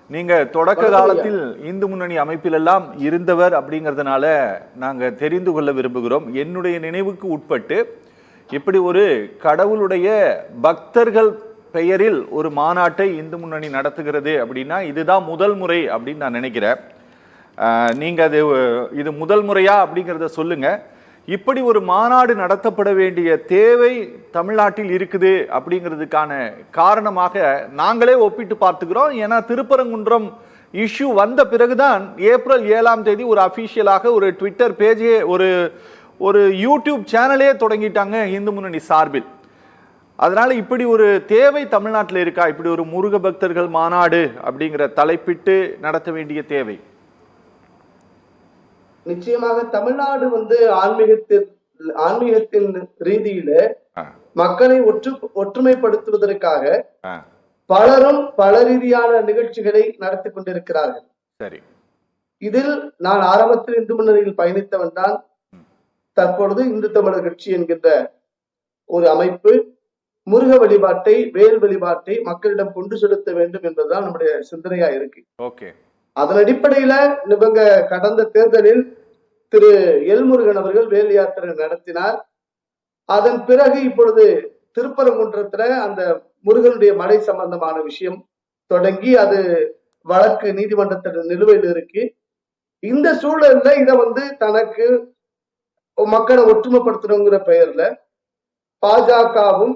நீங்க தொடக்க காலத்தில் இந்து முன்னணி அமைப்பிலெல்லாம் இருந்தவர் அப்படிங்கிறதுனால நாங்க தெரிந்து கொள்ள விரும்புகிறோம். என்னுடைய நினைவுக்கு உட்பட்டு இப்படி ஒரு கடவுளுடைய பக்தர்கள் பெயரில் ஒரு மாநாட்டை இந்து முன்னணி நடத்துகிறது அப்படின்னா இதுதான் முதல் முறை அப்படின்னு நான் நினைக்கிறேன். நீங்க இது முதல் முறையா அப்படிங்கிறத சொல்லுங்க. இப்படி ஒரு மாநாடு நடத்தப்பட வேண்டிய தேவை தமிழ்நாட்டில் இருக்குது அப்படிங்கிறதுக்கான காரணமாக நாங்களே ஒப்பிட்டு பார்த்துக்கிறோம். ஏன்னா திருப்பரங்குன்றம் இஷ்யூ வந்த பிறகுதான் ஏப்ரல் 7ஆம் தேதி ஒரு அபிஷியலாக ஒரு ட்விட்டர் பேஜே ஒரு யூடியூப் சேனலே தொடங்கிட்டாங்க இந்து முன்னணி சார்பில். அதனால இப்படி ஒரு தேவை தமிழ்நாட்டில் இருக்கா? இப்படி ஒரு முருக பக்தர்கள் மாநாடு அப்படிங்கிற தலைப்பிட்டு நடத்த வேண்டிய தேவை நிச்சயமாக தமிழ்நாடு ஆன்மீகத்தின் ரீதியில மக்களை ஒற்றுமைப்படுத்துவதற்காக பலரும் பல ரீதியான நிகழ்ச்சிகளை நடத்தி கொண்டிருக்கிறார்கள். சரி, இதில் நான் ஆரம்பத்தில் இந்து முன்னணியில் பயணித்தவன் தான். தற்பொழுது இந்து தமிழர் கட்சி என்கின்ற ஒரு அமைப்பு முருக வழிபாட்டை, வேல் வழிபாட்டை மக்களிடம் கொண்டு செலுத்த வேண்டும் என்பதுதான் நம்முடைய சிந்தனையா இருக்கு. ஓகே, அதன் அடிப்படையில இவங்க கடந்த தேர்தலில் திரு எல்முருகன் அவர்கள் வேல் யாத்திரை நடத்தினார். அதன் பிறகு இப்பொழுது திருப்பரங்குன்றத்துல அந்த முருகனுடைய மலை சம்பந்தமான விஷயம் தொடங்கி அது வழக்கு நீதிமன்றத்தில் நிலுவையில் இருக்கு. இந்த சூழல்ல இதை தனக்கு மக்களை ஒற்றுமைப்படுத்தணுங்கிற பெயர்ல பாஜகவும்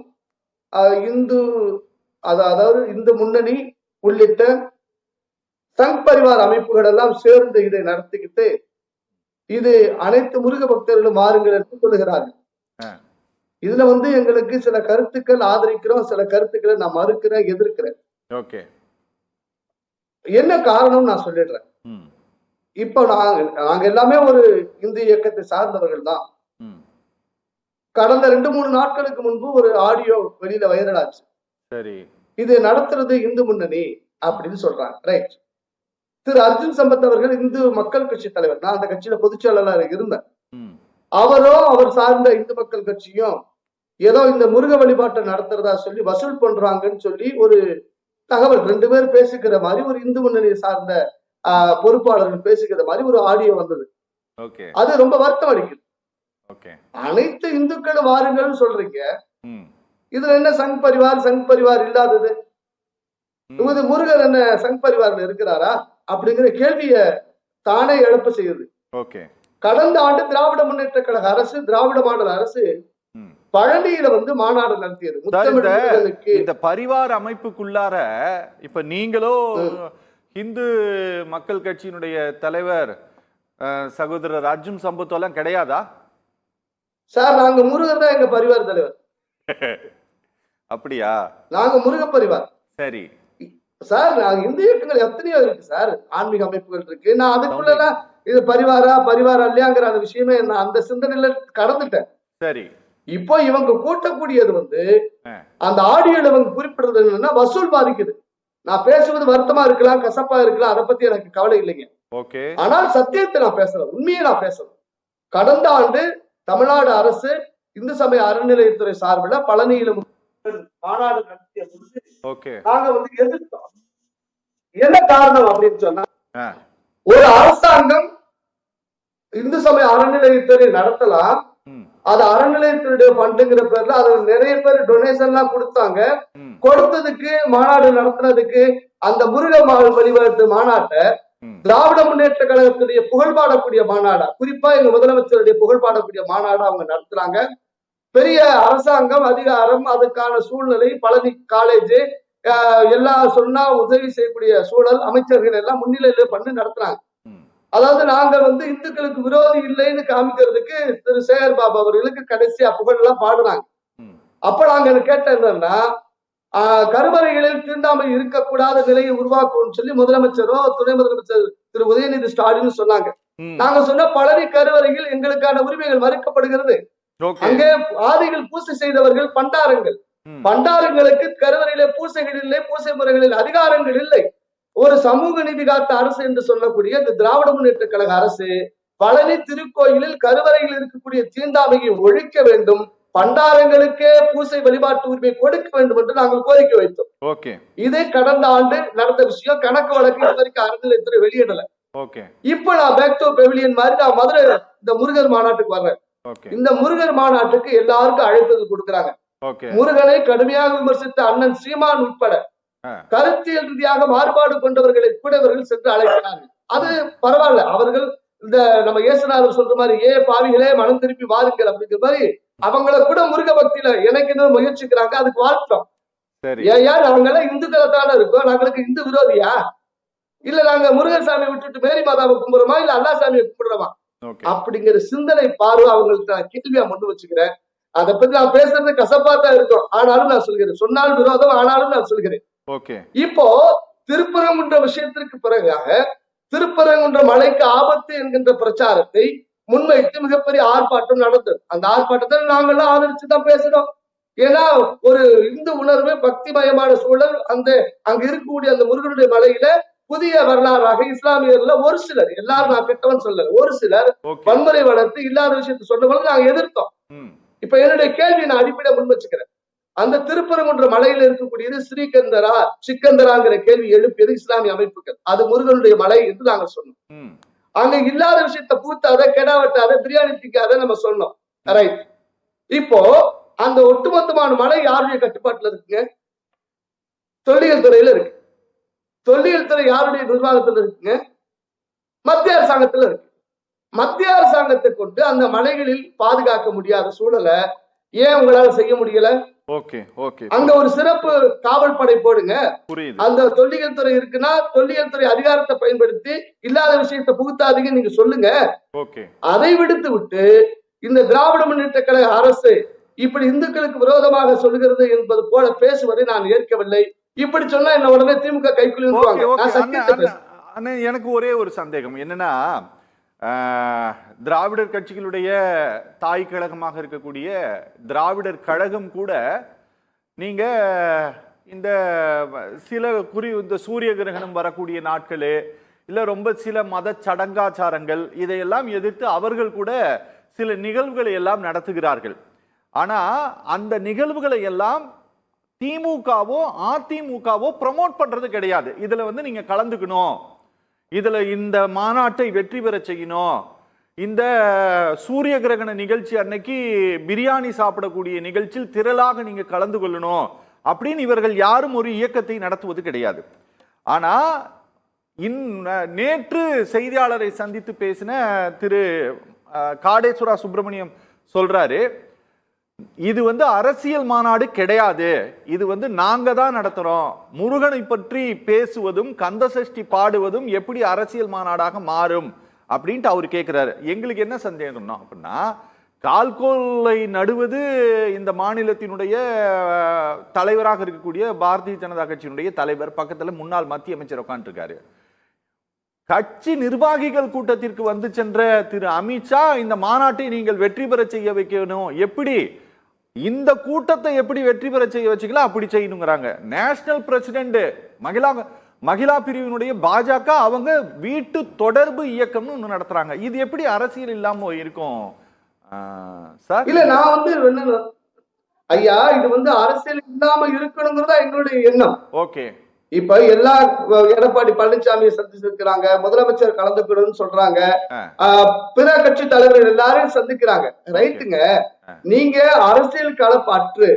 அதாவது இந்து முன்னணி உள்ளிட்ட சங் பரிவார் அமைப்புகள் எல்லாம் சேர்ந்து இதை நடத்திக்கிட்டு இது அனைத்து முருக பக்தர்களும் மாறுங்கள் என்று சொல்லுகிறார்கள். இதுல எங்களுக்கு சில கருத்துக்கள் ஆதரிக்கிறோம், சில கருத்துக்களை நான் மறுக்கிறேன், எதிர்க்கிறேன். என்ன காரணம் நான் சொல்லிடுறேன். இப்ப நாங்க எல்லாமே ஒரு இந்து இயக்கத்தை சார்ந்தவர்கள் தான். கடந்த 2-3 நாட்களுக்கு முன்பு ஒரு ஆடியோ வெளியில வைரல் ஆச்சு. சரி, இது நடத்துறது இந்து முன்னணி அப்படின்னு சொல்றாங்க. ரைட். திரு அர்ஜுன் சம்பத் அவர்கள் இந்து மக்கள் கட்சி தலைவர், நான் அந்த கட்சியில பொதுச்செயலாளர் இருந்தேன். அவர் சார்ந்த இந்து மக்கள் கட்சியும் ஏதோ இந்த முருக வழிபாட்டை நடத்துறதா சொல்லி வசூல் பண்றாங்கன்னு சொல்லி ஒரு தகவல் 2 பேர் பேசிக்கிற மாதிரி ஒரு இந்து முன்னணியை சார்ந்த பொறுப்பாளர்கள் பேசிக்கிற மாதிரி ஒரு ஆடியோ வந்தது. அது ரொம்ப வருத்தம் அளிக்குது. அனைத்து இந்துக்களும் வாருங்கள்னு சொல்றீங்க, இதுல என்ன சங் பரிவார் இல்லாதது? முருகர் என்ன சங் பரிவார்ல இருக்கிறாரா அப்படிங்கிற கேள்விய தானே எழுப்ப செய்யுது. கடந்த ஆண்டு திராவிட முன்னேற்ற கழக அரசு, திராவிட மாடல் அரசு பழனியில மாநாடு நடத்தியது. இந்த பரிவார அமைப்புக்குள்ளார இப்ப நீங்களோ இந்து மக்கள் கட்சியினுடைய தலைவர் சகோதரர் அர்ஜுன் சம்பத் எல்லாம் கிடையாதா? சார், நாங்க முருகர் தான் எங்க பரிவார தலைவர். அப்படியா? நாங்க முருக பரிவார். சரி சார், நாங்க இந்து இயக்கங்கள் எத்தனையோ இருக்கு சார், ஆன்மீக அமைப்புகள் இருக்கு. நான் அதுக்குள்ள இது பரிவாரா இல்லையாங்கிற அந்த விஷயமே நான் அந்த சிந்தனையில கடந்துட்டேன். சரி, இப்போ இவங்க கூட்டக்கூடியது அந்த ஆடியோல இவங்க குறிப்பிடுறது என்னன்னா வசூல் பாதிக்குது. நான் பேசுவது வருத்தமா இருக்கலாம், கசப்பா இருக்கலாம், அதை பத்தி எனக்கு கவலை இல்லைங்க. ஆனால் சத்தியத்தை நான் பேசுறேன், உண்மையை நான் பேசுறேன். கடந்த ஆண்டு தமிழ்நாடு அரசு இந்து சமய அறநிலையத்துறை சார்பில் பழனியில மாநாடு நடத்திய பொழுது நாங்க எதிர்த்தோம். என்ன காரணம் அப்படின்னு சொன்னா, ஒரு அரசாங்கம் இந்து சமய அறநிலையத்துறை நடத்தலாம், அது அறநிலையத்துடைய ஃபண்டுங்கிற பேர்ல அது நிறைய பேர் டொனேஷன் எல்லாம் கொடுத்தாங்க. கொடுத்ததுக்கு மாநாடு நடத்துனதுக்கு அந்த முருக வழிபாட்டு மாநாட்டை திராவிட முன்னேற்ற கழகத்துடைய புகழ் பாடக்கூடிய மாநாடா, குறிப்பா எங்க முதலமைச்சருடைய புகழ் பாடக்கூடிய மாநாடா அவங்க நடத்துறாங்க. பெரிய அரசாங்கம், அதிகாரம், அதுக்கான சூழ்நிலை, பழனி காலேஜ் எல்லாம் சொன்னா உதவி செய்யக்கூடிய சூழல், அமைச்சர்கள் எல்லாம் முன்னிலையில பண்ணி நடத்துறாங்க. அதாவது நாங்க இந்துக்களுக்கு விரோதி இல்லைன்னு காமிக்கிறதுக்கு திரு சேகர் பாபு அவர்களுக்கு கடைசியா புகழ் எல்லாம் பாடுறாங்க. அப்ப நாங்க கேட்ட என்னன்னா, கருவறைகளில் தீண்டாமை இருக்கக்கூடாத நிலையை உருவாக்கும் சொல்லி முதலமைச்சரோ துணை முதலமைச்சர் திரு உதயநிதி ஸ்டாலின் சொன்னாங்க. நாங்க சொன்ன பழனி கருவறையில் எங்களுக்கான உரிமைகள் மறுக்கப்படுகிறது. அங்கே ஆதிகள் பூசை செய்தவர்கள் பண்டாரங்களுக்கு கருவறையிலே பூசைகள் இல்லை, பூசை முறைகளில் அதிகாரங்கள் இல்லை. ஒரு சமூக நீதி காத்த அரசு என்று சொல்லக்கூடிய இந்த திராவிட முன்னேற்ற கழக அரசு பழனி திருக்கோயிலில் கருவறையில் இருக்கக்கூடிய தீண்டாமையை ஒழிக்க வேண்டும், பண்டாரங்களுக்கே பூசை வழிபாட்டு உரிமை கொடுக்க வேண்டும் என்று நாங்கள் கோரிக்கை வைத்தோம். ஓகே. இதே கடந்த ஆண்டு நடந்த விஷயம். கணக்கு வழக்கு இது வரைக்கும் அறநிலையத்துறை வெளியிடல. ஓகே. இப்ப நான் பேக் டு பெவிலியன் மாதிரி நான் மதுரை இந்த முருகர் மாநாட்டுக்கு வர்றேன். ஓகே. இந்த முருகர் மாநாட்டுக்கு எல்லாருக்கும் அழைப்புதல் கொடுக்குறாங்க. ஓகே. முருகனை கடுமையாக விமர்சித்த அண்ணன் சீமான் உட்பட கருத்தியல் ரீதியாக மாறுபாடு கொண்டவர்களை கூட இவர்கள் சென்று அழைக்கிறாங்க. அது பரவாயில்ல. அவர்கள் இந்த நம்ம இயேசுநாதர் சொல்ற மாதிரி பாவிகளே மனம் திருப்பி வாருங்கள் அப்படிங்கிற மாதிரி அவங்கள கூட முருக பக்தியில எனக்கு முயற்சிக்கிறாங்க. அதுக்கு வாழ்த்துறோம். ஏயா நாங்கள இந்துக்களை தானே இருக்கோம், நாங்களுக்கு இந்து விரோதியா? இல்ல நாங்க முருகன் சாமியை விட்டுட்டு மேரி மாதாவை கும்பிடுறோமா, இல்ல அல்லா சாமியை கும்பிடுறோமா அப்படிங்கிற சிந்தனை பார்வை அவங்களுக்கு நான் கேள்வியா முன் வச்சுக்கிறேன். அதை பத்தி நான் பேசுறது கசப்பாத்தான் இருக்கும். ஆனாலும் நான் சொல்கிறேன், சொன்னால் விரோதம், ஆனாலும் நான் சொல்கிறேன். இப்போ திருப்பரங்குன்ற விஷயத்திற்கு பிறகாக திருப்பரங்குன்ற மலைக்கு ஆபத்து என்கின்ற பிரச்சாரத்தை முன்வைத்து மிகப்பெரிய ஆர்ப்பாட்டம் நடந்தது. அந்த ஆர்ப்பாட்டத்தை நாங்கெல்லாம் ஆதரிச்சுதான் பேசுறோம். ஏன்னா ஒரு இந்து உணர்வு, பக்திமயமான சூழல் அந்த அங்க இருக்கக்கூடிய அந்த முருகனுடைய மலையில புதிய வரலாறாக இஸ்லாமியர்ல ஒரு சிலர், எல்லாரும் நான் கெட்டவன் சொல்ல, ஒரு சிலர் வன்முறை வளர்த்து இல்லாத விஷயத்தை சொன்னவங்க நாங்க எதிர்த்தோம். இப்ப என்னுடைய கேள்வி நான் அடிப்படை முன் வச்சுக்கிறேன். அந்த திருப்பரங்குன்ற மலையில இருக்கக்கூடியது ஸ்ரீகந்தரா சிக்கந்தராங்கிற கேள்வி எழுப்பியது இஸ்லாமிய அமைப்புகள். அது முருகனுடைய மலை என்று நாங்கள் சொன்னோம். அங்க இல்லாத விஷயத்த பூத்தாத, கெடா வெட்டாத, பிரியாணி திக்காத நம்ம சொன்னோம். ரைட். இப்போ அந்த ஒட்டுமொத்தமான மலை யாருடைய கட்டுப்பாட்டுல இருக்குங்க? தொல்லியல் துறையில இருக்கு. தொல்லியல் துறை யாருடைய நிர்வாகத்துல இருக்குங்க? மத்திய அரசாங்கத்துல இருக்கு. மத்திய அரசாங்கத்தை கொண்டு அந்த மலைகளில் பாதுகாக்க முடியாத சூழலை ஏன் உங்களால செய்ய முடியல? அங்க ஒரு சிறப்பு காவல் படை போடுங்க. அந்த தொல்லியல் துறை இருக்குன்னா தொல்லியல் துறை அதிகாரத்தை பயன்படுத்தி இல்லாத விஷயத்தை புகுத்தாதீங்க நீங்க சொல்லுங்க. அதை விடுத்து விட்டு இந்த திராவிட முன்னேற்ற கழக அரசு இப்படி இந்துக்களுக்கு விரோதமாக சொல்லுகிறது என்பது போல பேசுவதை நான் ஏற்கவில்லை. இப்படி சொன்னா என்ன உடனே திமுக கைக்குள்ள எனக்கு ஒரே ஒரு சந்தேகம் என்னன்னா, திராவிடர் கட்சிகளுடைய தாய் கழகமாக இருக்கக்கூடிய திராவிடர் கழகம் கூட நீங்க இந்த சில இந்த சூரிய கிரகணம் வரக்கூடிய நாட்களே இல்ல ரொம்ப சில மத சடங்காச்சாரங்கள் இதையெல்லாம் எதிர்த்து அவர்கள் கூட சில நிகழ்வுகளை எல்லாம் நடத்துகிறார்கள். ஆனா அந்த நிகழ்வுகளை எல்லாம் திமுகவோ அதிமுகவோ ப்ரமோட் பண்றது கிடையாது. இதுல வந்து நீங்க கலந்துக்கணும், இதுல இந்த மாநாட்டை வெற்றி பெற செய்யணும், இந்த சூரிய கிரகண நிகழ்ச்சி அன்னைக்கு பிரியாணி சாப்பிடக்கூடிய நிகழ்ச்சியில் திரளாக நீங்க கலந்து கொள்ளணும் அப்படின்னு இவர்கள் யாரும் ஒரு இயக்கத்தை நடத்துவது கிடையாது. ஆனா நேற்று செய்தியாளரை சந்தித்து பேசின திரு காடேஸ்வரா சுப்பிரமணியம் சொல்றாரு, இது வந்து அரசியல் மாநாடு கிடையாது, இது வந்து நாங்க தான் நடத்துறோம். முருகனை பற்றி பேசுவதும் கந்த சஷ்டி பாடுவதும் எப்படி அரசியல் மாநாடாக மாறும் அப்படின்ட்டு அவர் கேட்கிறாரு. எங்களுக்கு என்ன சந்தேகம்னா அப்படின்னா, கால்கோலை நடுவது இந்த மாநிலத்தினுடைய தலைவராக இருக்கக்கூடிய பாரதிய ஜனதா கட்சியினுடைய தலைவர், பக்கத்துல முன்னாள் மத்திய அமைச்சர் உட்காந்துருக்காரு. கட்சி நிர்வாகிகள் கூட்டத்திற்கு வந்து சென்ற திரு அமித்ஷா இந்த மாநாட்டை நீங்கள் வெற்றி பெற செய்ய வைக்கணும், எப்படி இந்த கூட்டத்தை எப்படி வெற்றி பெற செய்ய வச்சுக்கலாம் அப்படி செய்யணுங்கிறாங்க. நேஷனல் பிரசிடென்ட் மகிழா பிரிவினுடைய பாஜக அவங்க வீட்டு தொடர்பு இயக்கம்னு ஒண்ணு நடத்துறாங்க. இது எப்படி அரசியல் இல்லாம இருக்கும் சார்? இல்ல நான் வந்து ஐயா, இது வந்து அரசியல் இல்லாம இருக்கணுங்கிறதா எங்களுடைய எண்ணம். ஓகே. இப்ப எல்லா எடப்பாடி பழனிசாமியை சந்திச்சிருக்கிறாங்க, முதலமைச்சர் கலந்துக்கணும்னு சொல்றாங்க, பிற கட்சி தலைவர்கள் எல்லாரையும் சந்திக்கிறாங்க. ரைட்டுங்க. நீங்க அரசியல் களப்பற்று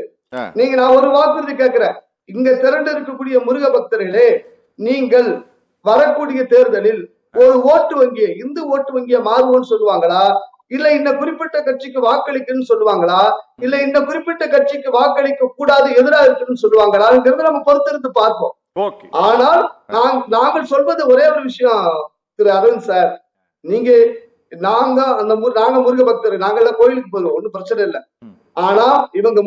நீங்க, நான் ஒரு வாக்குறுதி கேட்கிறேன், இங்க திரண்டு இருக்கக்கூடிய முருக பக்தர்களே, நீங்கள் வரக்கூடிய தேர்தலில் ஒரு ஓட்டு வங்கியை இந்து ஓட்டு வங்கியை மாறுவோம்னு சொல்லுவாங்களா, இல்ல இந்த குறிப்பிட்ட கட்சிக்கு வாக்களிக்கணும்னு சொல்லுவாங்களா, இல்ல இந்த குறிப்பிட்ட கட்சிக்கு வாக்களிக்க கூடாது எதிராக இருக்குன்னு சொல்லுவாங்களாங்கிறத நம்ம பொறுத்திருந்து பார்ப்போம். ஆனால் நாங்கள் சொல்வது ஒரே ஒரு விஷயம் திரு அரவிந்த் சார், நாங்க முருக பக்தர், நாங்கெல்லாம் கோயிலுக்கு போதும், ஒன்னும் பிரச்சனை இல்லை. ஆனா இவங்க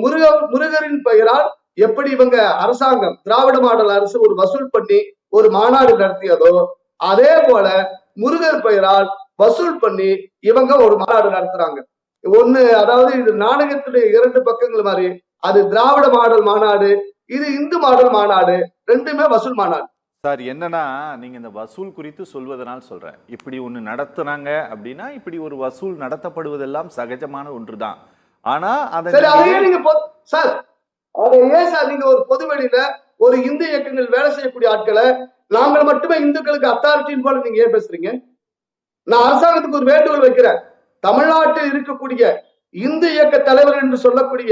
முருகரின் பெயரால் எப்படி இவங்க அரசாங்கம் திராவிட மாடல் அரசு ஒரு வசூல் பண்ணி ஒரு மாநாடு நடத்தியதோ, அதே போல முருகர் பெயரால் வசூல் பண்ணி இவங்க ஒரு மாநாடு நடத்துறாங்க. ஒண்ணு, அதாவது இது நாடகத்துடைய இரண்டு பக்கங்கள் மாதிரி, அது திராவிட மாடல் மாநாடு, இது இந்து மாடல் மாநாடு, ரெண்டுமே வசூல் மாநாடு. சார் என்னன்னா, நீங்க இந்த வசூல் குறித்து சொல்வதனால் சொல்றேன், இப்படி ஒண்ணு நடத்துனாங்க அப்படின்னா இப்படி ஒரு வசூல் நடத்தப்படுவதெல்லாம் சகஜமான ஒன்றுதான். ஆனா சரி அதையே நீங்க சார் அதை ஏன் சார் நீங்க ஒரு பொது வெளியில ஒரு இந்து இயக்கங்கள் வேலை செய்யக்கூடிய ஆட்களை நாங்கள் மட்டுமே இந்துக்களுக்கு அத்தாரிட்டின்னு போல நீங்க ஏன் பேசுறீங்க? நான் அரசாங்கத்துக்கு ஒரு வேண்டுகோள் வைக்கிறேன். தமிழ்நாட்டில் இருக்கக்கூடிய இந்து இயக்க தலைவர் என்று சொல்லக்கூடிய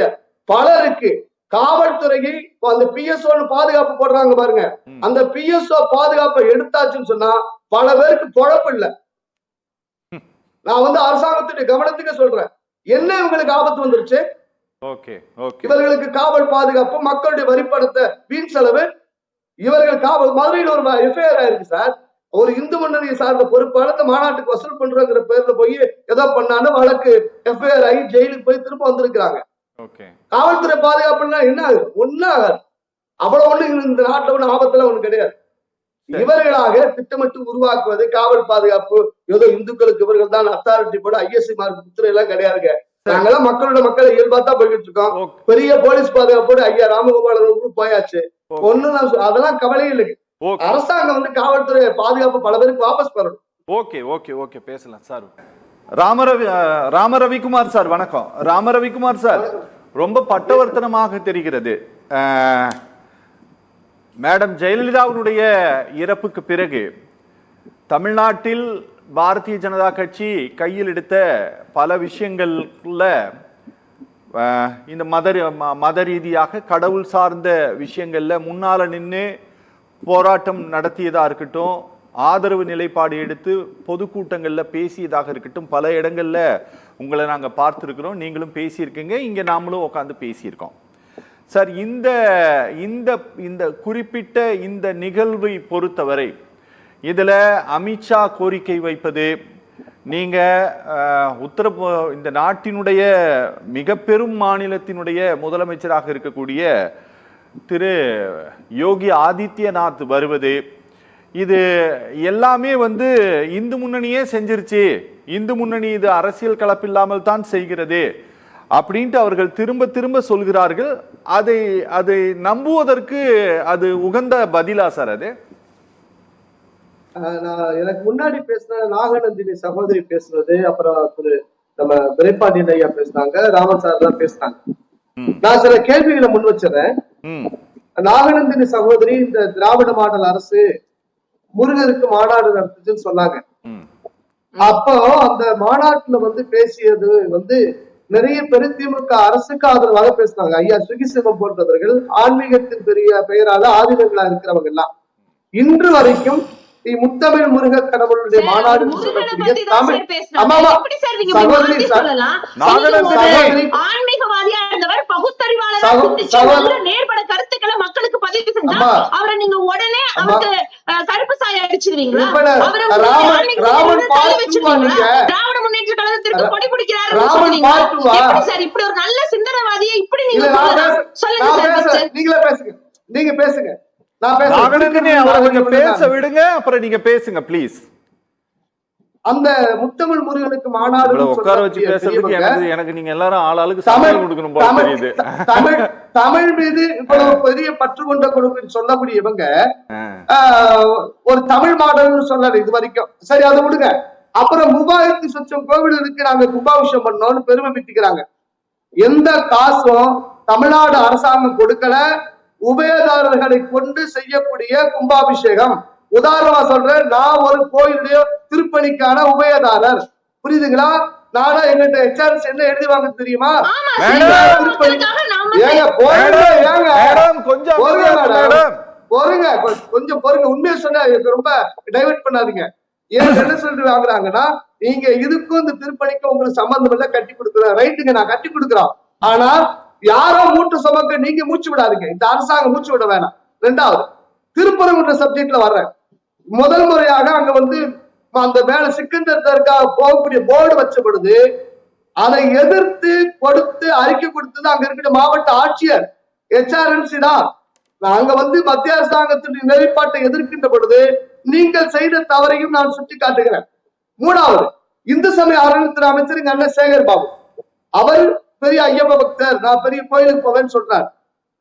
பலருக்கு காவல்துறையை அந்த பிஎஸ்ஓன்னு பாதுகாப்பு போடுறாங்க பாருங்க, அந்த பிஎஸ்ஓ பாதுகாப்பை எடுத்தாச்சுன்னு சொன்னா பல பேருக்கு பொழப்பு இல்லை. நான் வந்து அரசாங்கத்துடைய கவனத்துக்கு சொல்றேன், என்ன இவங்களுக்கு ஆபத்து வந்துருச்சு? இவர்களுக்கு காவல் பாதுகாப்பு, மக்களுடைய வரிப்பணத்தை வீண் செலவு, இவர்கள் காவல். மதுரையில் ஒரு எஃப்ஐஆர் ஆயிருக்கு சார், ஒரு இந்து முன்னணியை சார்ந்த பொறுப்பாளர் மாநாட்டுக்கு வசூல் பண்றங்கிற பேர்ல போய் ஏதோ பண்ணான்னு வழக்கு எஃப்ஐஆர் ஆகி ஜெயிலுக்கு போய் திரும்ப வந்திருக்கிறாங்க. காவல்துறை பாதுகாப்புன்னா என்ன ஆகுது? ஒன்னும் ஆகாது. அவ்வளவு ஒண்ணு இந்த நாட்டுல ஒண்ணு ஆபத்துல ஒண்ணு கிடையாது. இவர்களாக திட்டமிட்டு உருவாக்குவது காவல் பாதுகாப்பு ஏதோ இந்துக்களுக்கு இவர்கள் தான் அத்தாரிட்டி போட ஐஎஸ்சி மார்க் புத்திர எல்லாம் கிடையாதுங்க. நாங்கெல்லாம் மக்களோட மக்களை இயல்பாத்தான் போய்கிட்டு இருக்கோம். பெரிய போலீஸ் பாதுகாப்போடு ஐயா ராமகோபாலன் போயாச்சு, ஒண்ணு அதெல்லாம் கவலையே இல்லை. அரசாங்கம் வந்து காவல்துறை பாதுகாப்பு பல பேருக்கு வாபஸ் பெறணும். ஓகே ஓகே ஓகே பேசலாம் சார். ராமரவிக்குமார் சார் வணக்கம். ராமரவிக்குமார் சார், ரொம்ப பட்டவர்த்தனமாக தெரிகிறது, மேடம் ஜெயலலிதாவுடைய இறப்புக்கு பிறகு தமிழ்நாட்டில் பாரதிய ஜனதா கட்சி கையில் எடுத்த பல விஷயங்கள்ல இந்த மத ரீதியாக கடவுள் சார்ந்த விஷயங்கள்ல முன்னால நின்று போராட்டம் நடத்தியதா இருக்கட்டும், ஆதரவு நிலைப்பாடு எடுத்து பொதுக்கூட்டங்கள்ல பேசியதாக இருக்கட்டும், பல இடங்கள்ல உங்களை நாங்க பார்த்திருக்கிறோம், நீங்களும் பேசியிருக்கீங்க, இங்க நாமளும் உட்காந்து பேசியிருக்கோம் சார். இந்த இந்த இந்த குறிப்பிட்ட இந்த நிகழ்வை பொறுத்தவரை இதுல அமித்ஷா கோரிக்கை வைப்பது, நீங்க இந்த நாட்டினுடைய மிக பெரும் மாநிலத்தினுடைய முதலமைச்சராக இருக்கக்கூடிய திரு யோகி ஆதித்யநாத் வருவது, இது எல்லாமே வந்து இந்து முன்னணியே செஞ்சிருச்சு, இந்து முன்னணி இது அரசியல் கலப்பில்லாமல் தான் செய்கிறது அப்படின்ட்டு அவர்கள் திரும்ப திரும்ப சொல்கிறார்கள். அதை நம்புவதற்கு அது உகந்த பதிலா சார்? அது எனக்கு முன்னாடி பேசின நாகநந்தினி சகோதரி பேசுனது, அப்புறம் நம்ம துரைப்பாண்டியன் ஐயா பேசினாங்க, ராமன் சார் தான் பேசினாங்க. நான் சில கேள்விகளை முன் வச்சிடறேன். நாகநந்தினி சகோதரி இந்த திராவிட மாடல் அரசு முருகருக்கு மாநாடு நடத்துச்சுன்னு சொன்னாங்க. அப்போ அந்த மாநாட்டுல வந்து பேசியது வந்து நிறைய பேர் திமுக அரசுக்கு ஆதரவாக பேசினாங்க. ஐயா சுகிசிவம் போன்றவர்கள் ஆன்மீகத்தின் பெயரால ஆதினங்களா இருக்கிறவங்க எல்லாம் இன்று வரைக்கும் முத்தமிழ் முருக கடவுளுடைய மாநாடு சொல்லக்கூடிய தமிழ் கருத்துக்களை மக்களுக்கு பதிவு செஞ்சா அவரை நீங்க உடனே கருப்பு சாய அடிச்சிருவீங்களா? திராவிட முன்னேற்ற கழகத்திற்கு கொடி பிடிக்கிறாரு சார். இப்படி ஒரு நல்ல சிந்தனைவாதியை இப்படி நீங்க சொல்லுங்க. நீங்களே பேசுங்க, நீங்க பேசுங்க, பேச விடுங்க, அப்புறம் நீங்க பேசுங்க ப்ளீஸ். அந்த முத்தமிழ் முருகனுக்கு மாநாடு உட்கார வச்சு பேசுறதுக்கு எனக்கு நீங்க எல்லாரும் ஆளாளுக்கு சம்பளம் கொடுக்கணும் போல தெரியுது. தமிழ் மீது இவ்வளவு பெரிய பற்று கொண்ட கொடுக்கு சொல்லக்கூடிய இவங்க ஒரு தமிழ் மாடல்னு சொல்லல இது வரைக்கும். சரி, அதை விடுங்க. அப்புறம் 3000 சொச்சம் கோவிலுக்கு நாங்க கும்பாபிஷேகம் பண்ணோம்னு பெருமை பிடிக்கிறாங்க. எந்த காசும் தமிழ்நாடு அரசாங்கம் கொடுக்கல. உபயதாரர்களை கொண்டு செய்யக்கூடிய கும்பாபிஷேகம். உதாரணமா சொல்றேன், நான் ஒரு கோயிலுடைய திருப்பணிக்கான உபயதாரர், புரியுதுங்களா? நானா எங்கிட்ட எச்ஆர்எஸ் என்ன எழுதி வாங்க தெரியுமா? கொஞ்சம் பொறுங்க, உண்மையை சொன்ன ரொம்ப டைவர்ட் பண்ணாதீங்க. ஏன் என்ன சொல்லிட்டு வாங்குறாங்கன்னா, நீங்க இதுக்கும் இந்த திருப்பணிக்கும் உங்களுக்கு சம்பந்தம் இல்ல, கட்டி கொடுக்குறேன். ரைட்டுங்க, நான் கட்டி கொடுக்குறோம். ஆனா யாரோ மூட்டு சுமக்க நீங்க மூச்சு விடாதீங்க, இந்த அரசாங்கம் மூச்சு விட வேணாம். ரெண்டாவது, திருப்பரங்குன்ற சப்ஜெக்ட்ல வர்றேன். முதல் முறையாக அங்க வந்து அந்த மேல சிக்கந்தர் தர்காவுக்கு போகக்கூடிய போர்டு வச்சப்படுது. அதை எதிர்த்து கொடுத்து அறிக்கை கொடுத்தது அங்க இருக்கிற மாவட்ட ஆட்சியர் HRNC தான். நாங்க வந்து மத்திய அரசாங்கத்தினுடைய நிலைப்பாட்டை எதிர்க்கின்ற பொழுது நீங்கள் செய்த தவறையும் நான் சுட்டி காட்டுகிறேன். மூணாவது, இந்து சமய அறநிலையத்துறை அமைச்சர் எங்க அண்ணன் சேகர் பாபு, அவர் பெரிய ஐயப்ப பக்தர், நான் பெரிய கோயிலுக்கு போவேன்னு சொல்றாரு.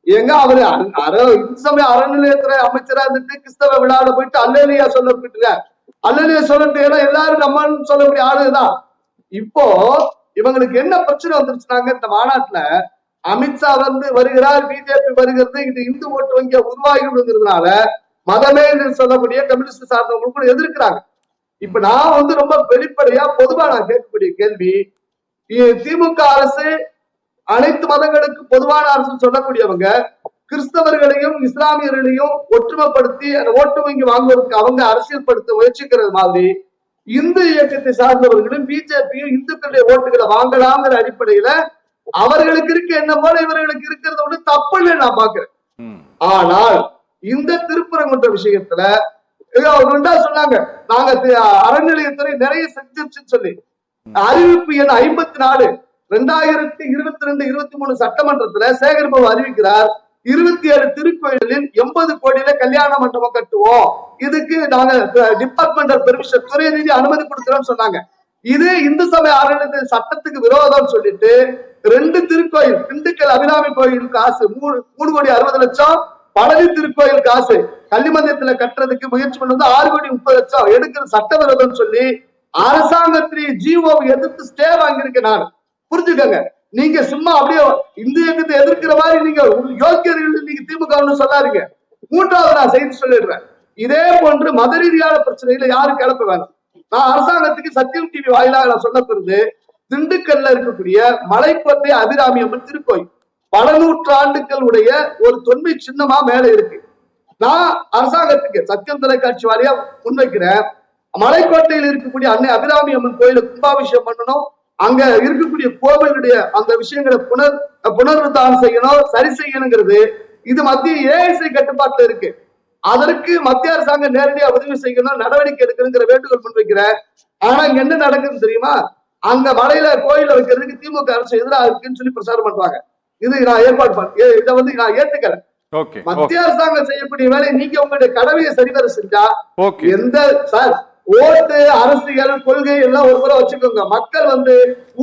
எங்க அவரு இந்து சமய அறநிலையத்துறை அமைச்சரா இருந்துட்டு கிறிஸ்தவ விழாவில போயிட்டு அல்லேலியா சொல்லப்பட்டு அல்லேலியா சொல்லட்டு எல்லாரும் நம்ம சொல்லக்கூடிய ஆளுதான். இப்போ இவங்களுக்கு என்ன பிரச்சனை வந்துருச்சுனாங்க, இந்த மாநாட்டுல அமித்ஷா வந்து வருகிறார், பிஜேபி வருகிறது, இது இந்து ஓட்டு வங்கிய உருவாகிடுங்கிறதுனால மதமே என்று சொல்லக்கூடிய கம்யூனிஸ்ட் சார்ந்தவங்க கூட எதிர்க்கிறாங்க. இப்ப நான் வந்து ரொம்ப வெளிப்படையா பொதுவா நான் கேட்கக்கூடிய கேள்வி, திமுக அரசு அனைத்து மதங்களுக்கு பொதுவான அரசு சொல்லக்கூடியவங்க கிறிஸ்தவர்களையும் இஸ்லாமியர்களையும் ஒற்றுமைப்படுத்தி அந்த ஓட்டு வங்கி வாங்குவதற்கு அவங்க அரசியல் படுத்த முயற்சிக்கிறது மாதிரி இந்து இயக்கத்தை சார்ந்தவர்களும் பிஜேபியும் இந்துக்களுடைய ஓட்டுகளை வாங்கலாங்கிற அடிப்படையில அவர்களுக்கு இருக்க என்ன போல இவர்களுக்கு இருக்கிறத ஒண்ணு தப்பு இல்லை நான் பாக்குறேன். ஆனால் இந்த திருப்பரங்குன்ற விஷயத்துல அவங்க சொன்னாங்க, நாங்க அறநிலையத்துறை நிறைய செஞ்சிருச்சுன்னு சொல்லி அறிவிப்பு எண் 54 2022-23 சட்டமன்றத்துல சேகர்பாபு அறிவிக்கிறார், 27 திருக்கோயிலில் 80 கோடியில கல்யாண மண்டபம் கட்டுவோம், இதுக்கு நாங்க டிபார்ட்மெண்டல் பெர்மிஷன் துறை ரீதி அனுமதி கொடுக்கிறோம் சொன்னாங்க. இது இந்து சமய அறநிலையத்துறை சட்டத்துக்கு விரோதம் சொல்லிட்டு 2 திருக்கோயில், திண்டுக்கல் அபிராமி கோயில் காசு 3,60,00,000, பழனி திருக்கோயில் காசு கள்ளிமந்தியத்துல கட்டுறதுக்கு முயற்சி பண்ணது 6,30,00,000 எடுக்கிற சட்டவிரோதம் சொல்லி அரசாங்கத்திலேயே ஜிஓ எதிர்த்து ஸ்டே வாங்கியிருக்கேன் நான். புரிஞ்சுக்கங்க, நீங்க சும்மா அப்படியே இந்து இயக்கத்தை எதிர்க்கிற மாதிரி நீங்க யோக்கியர்கள் நீங்க திமுக சொல்லாதீங்க. மூன்றாவது நான் செய்தி சொல்லிடுறேன், இதே போன்று மத ரீதியான பிரச்சனைகளை யாரும் கிளப்ப வேணும். நான் அரசாங்கத்துக்கு சத்தியம் டிவி வாயிலாக நான் சொன்னது, திண்டுக்கல்ல இருக்கக்கூடிய மலைக்கோட்டை அபிராமி அம்மன் திருக்கோயில் பல நூற்றாண்டுகளுடைய ஒரு தொன்மை சின்னமா மேல இருக்கு. நான் அரசாங்கத்துக்கு சத்தியம் தொலைக்காட்சி வாரியா முன்வைக்கிறேன், மலைக்கோட்டையில் இருக்கக்கூடிய அன்னை அபிராமி அம்மன் கோயில கும்பாபிஷேகம் பண்ணணும், அங்க இருக்கக்கூடிய கோவிலுடைய அந்த விஷயங்களை புனருத்தானம் செய்யணும், சரி செய்யணுங்கிறது இது மத்திய ஏஐசி கட்டுப்பாட்டுல இருக்கு. அதற்கு மத்திய அரசாங்கம் நேரடியா உதவி செய்யணும், நடவடிக்கை எடுக்கணுங்கிற வேண்டுகோள் முன்வைக்கிறேன். ஆனா இங்க என்ன நடக்குதுன்னு தெரியுமா, அங்க மலையில கோயில வைக்கிறதுக்கு திமுக அரசு எதிராக இருக்குன்னு சொல்லி பிரச்சாரம் பண்றாங்க. இது நான் ஏற்பாடு பண்ண இதை வந்து நான் ஏத்துக்கிறேன். மத்திய அரசாங்கம் செய்யக்கூடிய வேலையை நீங்க உங்களுடைய கடமையை சரிவர செஞ்சா எந்த சார் ஓட்டு அரசியல் கொள்கை எல்லாம் ஒரு முறை வச்சுக்கோங்க. மக்கள் வந்து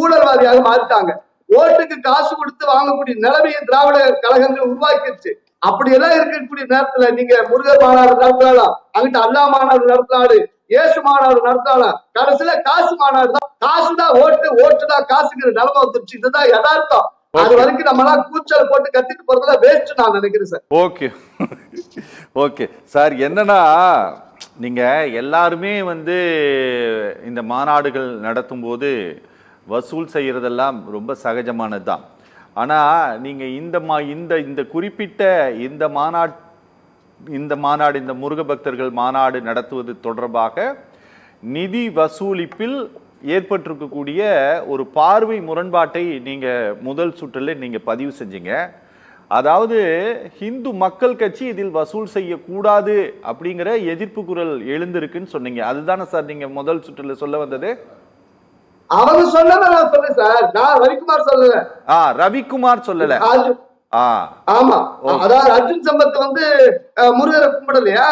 ஊழல்வாதியாக மாறிட்டாங்க, ஓட்டுக்கு காசு கொடுத்து வாங்கக்கூடிய நிலைமையை திராவிட கழகங்கள் உருவாக்கிடுச்சு. அப்படி எல்லாம் இருக்கக்கூடிய நேரத்துல நீங்க முருகர் மாநாடு நடத்தலாம், அங்கிட்ட அல்லா மாநாடு நடத்தலாம், இயேசு மாநாடு நடத்தலாம், கடைசியில காசு மாநாடு தான், காசுதான் ஓட்டு, ஓட்டுதான் காசுங்கிற நிலைமை வந்துருச்சு. இதுதான் யதார்த்தம். அது வரைக்கும் நம்ம எல்லாம் கூச்சல் போட்டு கத்திட்டு போறதுல வேஸ்ட் நான் நினைக்கிறேன் சார். ஓகே ஓகே சார், என்னன்னா நீங்க எல்லாருமே வந்து இந்த மாநாடுகள் நடத்தும் போது வசூல் செய்யறதெல்லாம் ரொம்ப சகஜமானது தான். ஆனா நீங்க இந்த குறிப்பிட்ட இந்த மாநாடு இந்த முருக பக்தர்கள் மாநாடு நடத்துவது தொடர்பாக நிதி வசூலிப்பில் ஏற்பட்டிருக்கக்கூடிய ஒரு பார்வை முரண்பாட்டை நீங்க முதல் சுற்றில் நீங்க பதிவு செஞ்சீங்க. அதாவது இந்து மக்கள் கட்சி இதில் வசூல் செய்யக்கூடாது அப்படிங்கிற எதிர்ப்பு குரல் எழுந்திருக்குன்னு சொன்னீங்க. அதுதானே சார் நீங்க முதல் சுற்றுல சொல்ல வந்தது? அவங்க சொல்லல, நான் சொல்றேன் சார், நான் ரவிக்குமார் சொல்லல. ரவிக்குமார் சொல்லல. ஆமா, அதாவது அர்ஜுன் சம்பத் வந்து முருகரை கும்பிடலையா,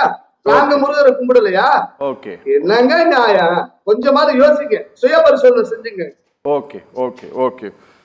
நாங்க முருகரை கும்பிடலையா? ஓகே, என்னங்க நியாயம்? கொஞ்சமாவது யோசிங்க, சுய பரிசோதனை செஞ்சுங்க. Okay okay okay